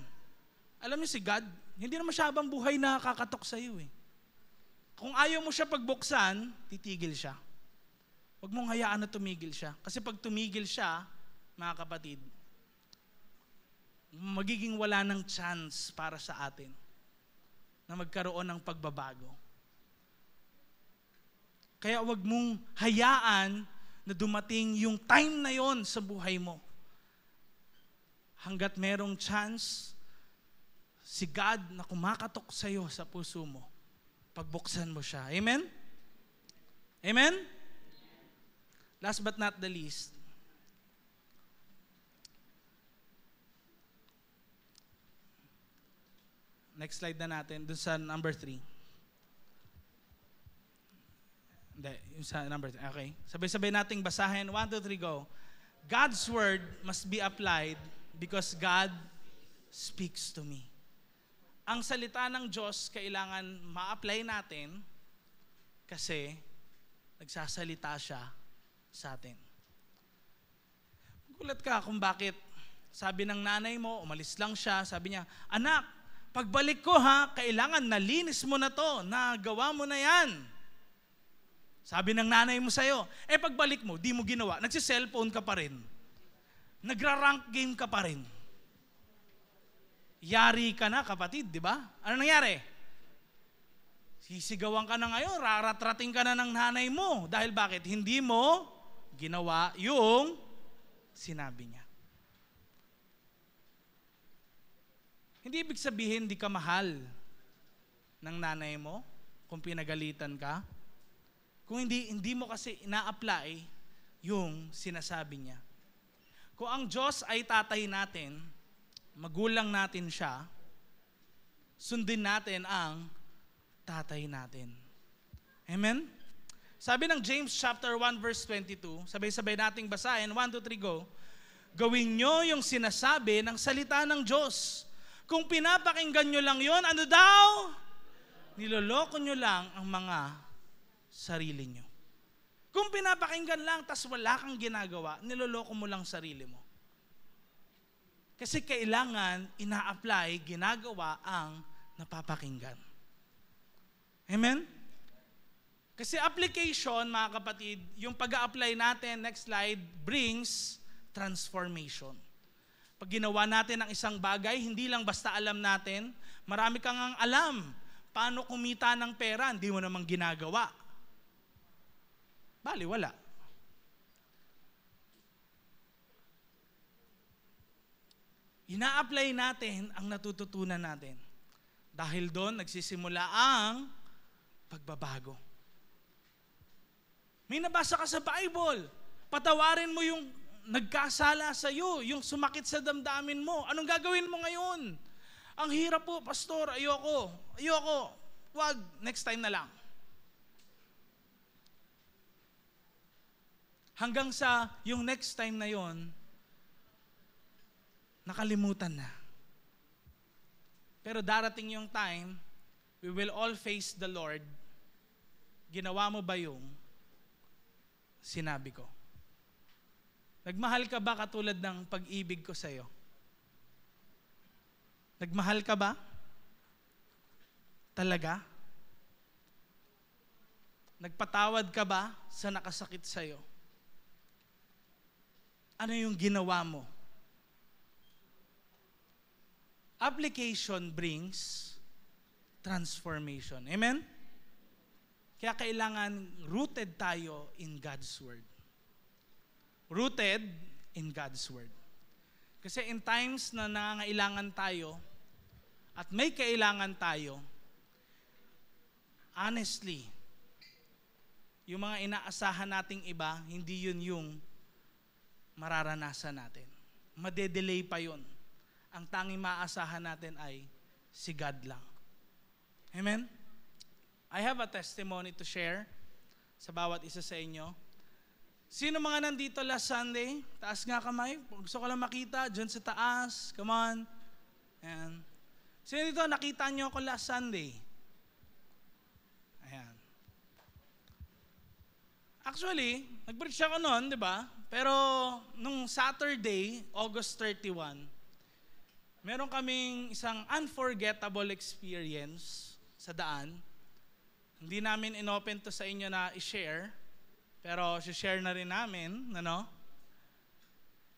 Alam niyo si God, hindi naman siya habang buhay na kakatok sa iyo Kung ayaw mo siya pagbuksan, titigil siya. Huwag mong hayaan na tumigil siya. Kasi pag tumigil siya, mga kapatid, magiging wala ng chance para sa atin na magkaroon ng pagbabago. Kaya huwag mong hayaan na dumating yung time na yon sa buhay mo. Hanggat merong chance, si God na kumakatok sa iyo sa puso mo, pagbuksan mo siya. Amen? Amen? Last but not the least, next slide na natin, dun sa number 3. Hindi, yung sa number 3. Okay. Sabay-sabay nating basahin. 1, 2, 3, go. God's word must be applied because God speaks to me. Ang salita ng Diyos kailangan ma-apply natin kasi nagsasalita siya sa atin. Gulat ka kung bakit sabi ng nanay mo, umalis lang siya, sabi niya, anak, pagbalik ko kailangan nalinis mo na to, nagawa mo na yan. Sabi ng nanay mo sa'yo, pagbalik mo, di mo ginawa, nagsi-cellphone ka pa rin. Nagra-rank game ka pa rin. Yari ka na, kapatid, di ba? Ano nangyari? Sisigawan ka na ngayon, raratrating ka na ng nanay mo. Dahil bakit? Hindi mo ginawa yung sinabi niya. Hindi ibig sabihin, di ka mahal ng nanay mo kung pinagalitan ka. Kung hindi mo kasi ina-apply yung sinasabi niya. Kung ang Diyos ay tatay natin, magulang natin siya, sundin natin ang tatay natin. Amen? Sabi ng James chapter 1 verse 22, sabay-sabay nating basahin, 1, 2, 3, go. Gawin nyo yung sinasabi ng salita ng Diyos. Kung pinapakinggan nyo lang yon, ano daw? Niloloko nyo lang ang mga sarili nyo. Kung pinapakinggan lang, tas wala kang ginagawa, niloloko mo lang sarili mo. Kasi kailangan ina-apply, ginagawa ang napapakinggan. Amen? Kasi application, mga kapatid, yung pag-a-apply natin, next slide, brings transformation. Pag ginawa natin ang isang bagay, hindi lang basta alam natin, marami kang ang alam. paano kumita ng pera, hindi mo namang ginagawa. Bali, wala. Ina-apply natin ang natututunan natin. Dahil doon, nagsisimula ang pagbabago. May nabasa ka sa Bible. Patawarin mo yung nagkasala sa iyo, yung sumakit sa damdamin mo. Anong gagawin mo ngayon? Ang hirap po, pastor. Ayoko. Wag, next time na lang. Hanggang sa yung next time na yon, nakalimutan na. Pero darating yung time, we will all face the Lord. Ginawa mo ba yung sinabi ko? Nagmahal ka ba katulad ng pag-ibig ko sa iyo? Nagmahal ka ba? Talaga? Nagpatawad ka ba sa nakasakit sa iyo? Ano yung ginawa mo? Application brings transformation. Amen? Kaya kailangan rooted tayo in God's Word. Rooted in God's Word. Kasi in times na nangangailangan tayo at may kailangan tayo, honestly, yung mga inaasahan nating iba, hindi yun yung mararanasan natin. Madedelay pa yun. Ang tanging maaasahan natin ay si God lang. Amen? I have a testimony to share sa bawat isa sa inyo. Sino mga nandito last Sunday? Taas nga kamay. Gusto ko lang makita. Diyan sa taas. Come on. Ayan. Sino dito nakita niyo ako last Sunday? Ayan. Actually, nag-preach ako noon, di ba? Pero nung Saturday, August 31, meron kaming isang unforgettable experience sa daan. Hindi namin inopen to sa inyo na i-share, pero i-share na rin namin, ano?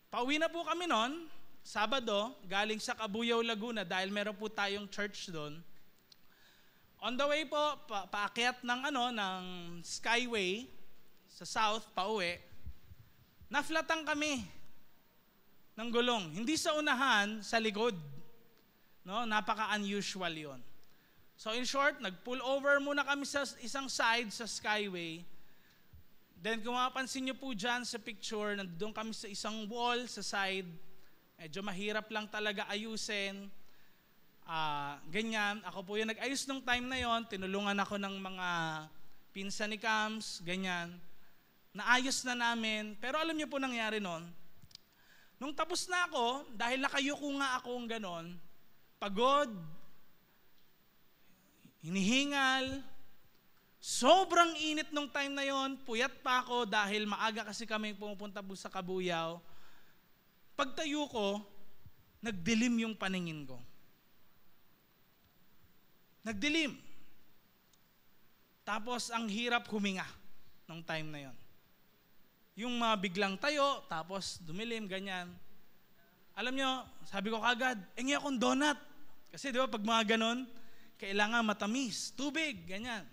Pauwi na po kami noon, Sabado, galing sa Cabuyao, Laguna, dahil meron po tayong church doon. On the way po, paakyat ng Skyway sa south, pauwi, naflatan kami ng gulong. Hindi sa unahan, sa likod. No? Napaka-unusual yon. So in short, nag-pull over muna kami sa isang side sa Skyway. Then kung mapapansin nyo po dyan sa picture, nandun kami sa isang wall sa side. Medyo mahirap lang talaga ayusin. Ganyan. Ako po yung nag-ayos nung time na yon. Tinulungan ako ng mga pinsan ni Cams. Ganyan. Naayos na namin. Pero alam nyo po nangyari nun, nung tapos na ako, dahil nakayuko nga akong ganon, pagod, hinihingal, sobrang init nung time na yon, puyat pa ako dahil maaga kasi kami pumupunta po sa Cabuyao. Pagtayo ko, nagdilim yung paningin ko. Nagdilim. Tapos ang hirap huminga nung time na yon. Yung mga biglang tayo, tapos dumilim, ganyan. Alam nyo, sabi ko kagad, engi akong donut. Kasi di ba, pag mga ganon, kailangan matamis, tubig, ganyan.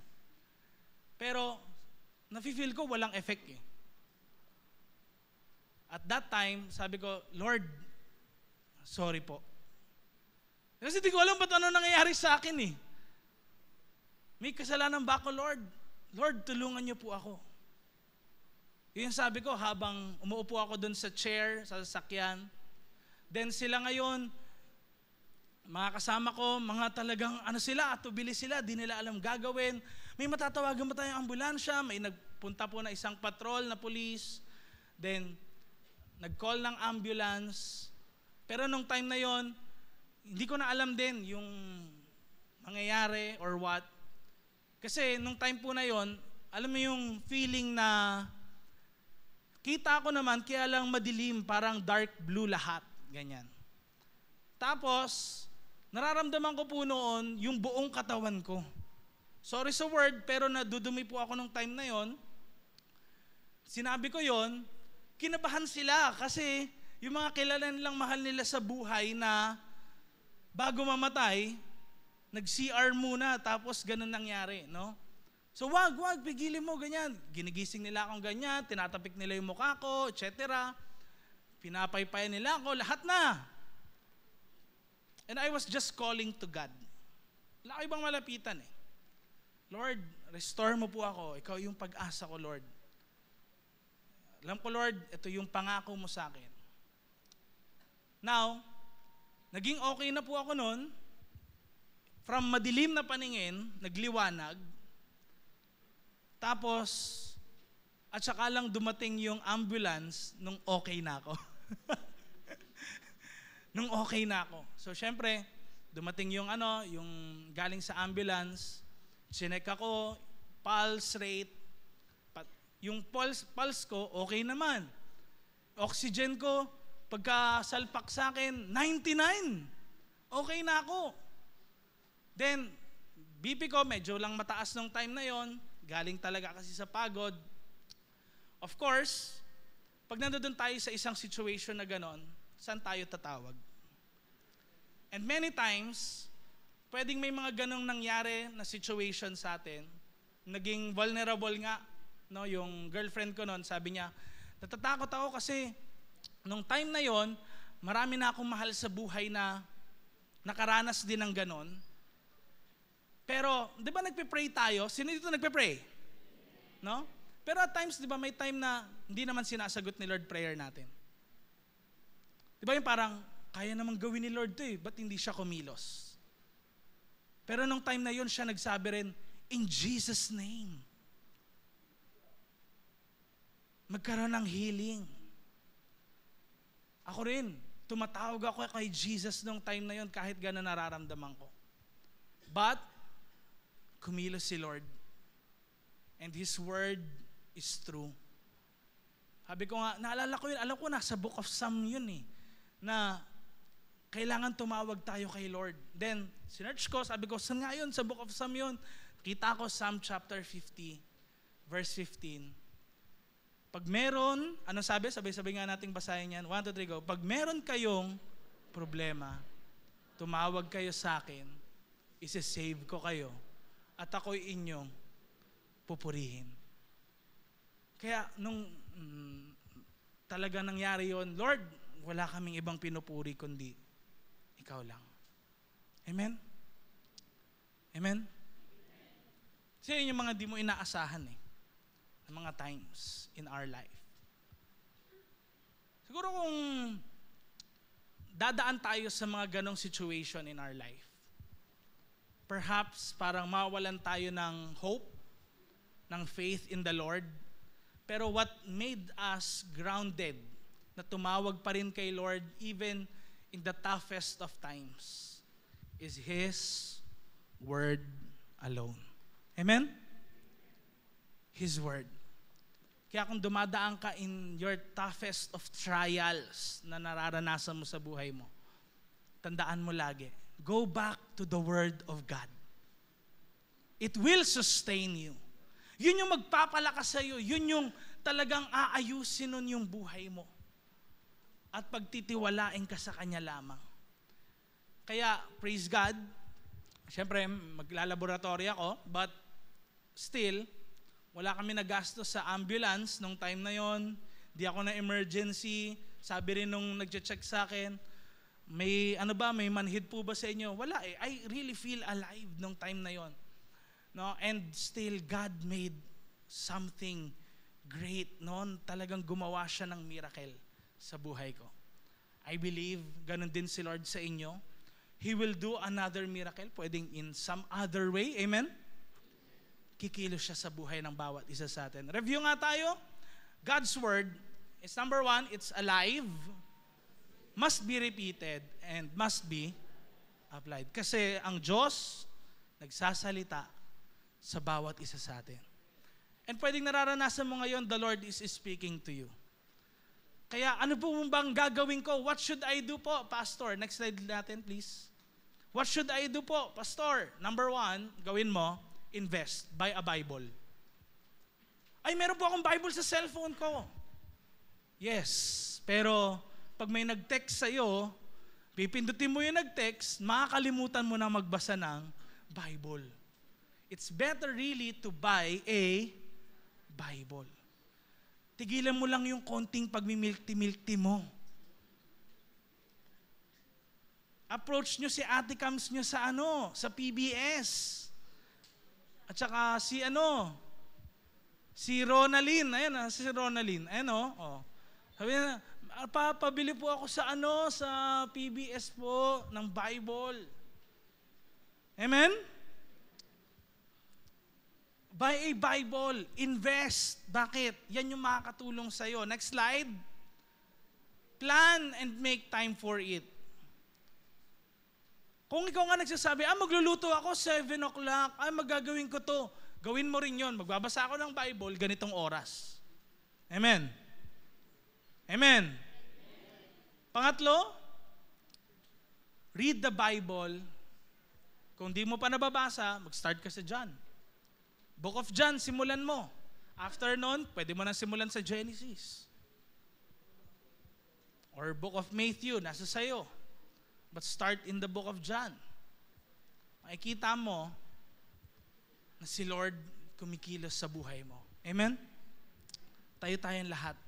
Pero, nafe-feel ko walang effect eh. At that time, sabi ko, Lord, sorry po. Kasi di ko alam ba't ano nangyayari sa akin eh. May kasalanan ba ako, Lord? Lord, tulungan niyo po ako. Yun sabi ko habang umuupo ako dun sa chair, sa sasakyan. Then sila ngayon, mga kasama ko, mga talagang atubili sila, di nila alam gagawin. May matatawagan ba tayong ambulansya? May nagpunta po na isang patrol na police. Then, nag-call ng ambulance. Pero nung time na yon, hindi ko na alam din yung mangyayari or what. Kasi nung time po na yon, alam mo yung feeling na kita ko naman, kaya lang madilim, parang dark blue lahat. Ganyan. Tapos, nararamdaman ko po noon yung buong katawan ko. Sorry sa word, pero nadudumi po ako nung time na yon. Sinabi ko yon, kinabahan sila kasi yung mga kilala nilang mahal nila sa buhay na bago mamatay, nag-CR muna, tapos ganun nangyari, no? So wag, pigilin mo, ganyan. Ginigising nila akong ganyan, tinatapik nila yung mukha ko, etc. Pinapaypayan nila ako, lahat na. And I was just calling to God. Wala ko ibang malapitan eh. Lord, restore mo po ako. Ikaw yung pag-asa ko, Lord. Alam ko, Lord, ito yung pangako mo sa akin. Now, naging okay na po ako noon. From madilim na paningin, nagliwanag. Tapos, at saka lang dumating yung ambulance nung okay na ako. Nung okay na ako. So, syempre, dumating yung yung galing sa ambulance, sinek ako, pulse rate, yung pulse ko, okay naman. Oxygen ko, pagkasalpak sa akin, 99. Okay na ako. Then, BP ko, medyo lang mataas nung time na yon. Galing talaga kasi sa pagod. Of course, pag nandoon tayo sa isang situation na ganon, saan tayo tatawag? And many times, pwedeng may mga ganong nangyari na situation sa atin. Naging vulnerable nga, no, yung girlfriend ko noon, sabi niya, natatakot ako kasi nung time na yon, marami na akong mahal sa buhay na nakaranas din ng ganon. Pero, di ba nagpe-pray tayo? Sino dito nagpe-pray? No? Pero at times, di ba may time na hindi naman sinasagot ni Lord prayer natin? Di ba yung parang, kaya namang gawin ni Lord to eh, ba't hindi siya kumilos? Pero nung time na yun, siya nagsabi rin, in Jesus' name. Magkaroon ng healing. Ako rin, tumatawag ako kay Jesus nung time na yun kahit gano'n nararamdaman ko. But, kumilos si Lord. And His word is true. Sabi ko nga, naalala ko yun, alam ko nasa Book of Psalm yun eh, na kailangan tumawag tayo kay Lord. Then, sinearch ko, sabi ko, saan nga yun? Sa Book of Psalm yun. Kita ko Psalm chapter 50, verse 15. Pag meron, ano sabi? Sabay-sabay nga nating basahin yan. 1, 2, 3, go. Pag meron kayong problema, tumawag kayo sa akin, isi-save ko kayo, at ako'y inyong pupurihin. Kaya nung talagang nangyari yon, Lord, wala kaming ibang pinupuri kundi ikaw lang. Amen? Amen? Kasi yun yung mga di mo inaasahan eh. Ng mga times in our life. Siguro kung dadaan tayo sa mga ganong situation in our life, perhaps parang mawalan tayo ng hope, ng faith in the Lord. Pero what made us grounded na tumawag pa rin kay Lord even in the toughest of times is His Word alone. Amen? His Word. Kaya kung dumadaan ka in your toughest of trials na nararanasan mo sa buhay mo, tandaan mo lagi, go back to the Word of God. It will sustain you. Yun yung magpapalakas sa iyo. Yun yung talagang aayusin nun yung buhay mo. At pagtitiwalain ka sa Kanya lamang. Kaya, praise God, siyempre, maglalaboratory ako, but still, wala kami nagastos sa ambulance nung time na yon. Di ako na emergency. Sabi rin nung nag-check sa akin, may may manhid po ba sa inyo? Wala eh. I really feel alive nung time na yon. No, and still God made something great noon. Talagang gumawa siya ng miracle sa buhay ko. I believe ganun din si Lord sa inyo. He will do another miracle, pwedeng in some other way. Amen? Kikilos siya sa buhay ng bawat isa sa atin. Review nga tayo. God's word is number 1, it's alive, must be repeated, and must be applied. Kasi ang Diyos nagsasalita sa bawat isa sa atin. And pwedeng nararanasan mo ngayon, the Lord is speaking to you. Kaya ano po bang gagawin ko? What should I do po, Pastor? Next slide natin, please. What should I do po, Pastor? Number 1, gawin mo, invest. Buy a Bible. Ay, meron po akong Bible sa cellphone ko. Yes, pero pag may nag-text sa'yo, pipindutin mo yung nag-text, makakalimutan mo na magbasa ng Bible. It's better really to buy a Bible. Tigilan mo lang yung konting pagmimilti-milti mo. Approach nyo si Ate Cams nyo sa PBS. At saka si Ronalyn. Ayan si Ronalyn. Ayan Sabi niya, pabili po ako sa PBS po ng Bible. Amen? Buy a Bible. Invest. Bakit? Yan yung makakatulong sa'yo. Next slide. Plan and make time for it. Kung ikaw nga nagsasabi, magluluto ako 7 o'clock, magagawin ko to. Gawin mo rin yon. Magbabasa ako ng Bible, ganitong oras. Amen? Amen? Pangatlo, read the Bible. Kung di mo pa nababasa, mag-start ka sa John. Book of John, simulan mo. After nun, pwede mo na simulan sa Genesis. Or Book of Matthew, nasa sayo. But start in the Book of John. Makikita mo na si Lord kumikilos sa buhay mo. Amen? Tayo tayong lahat.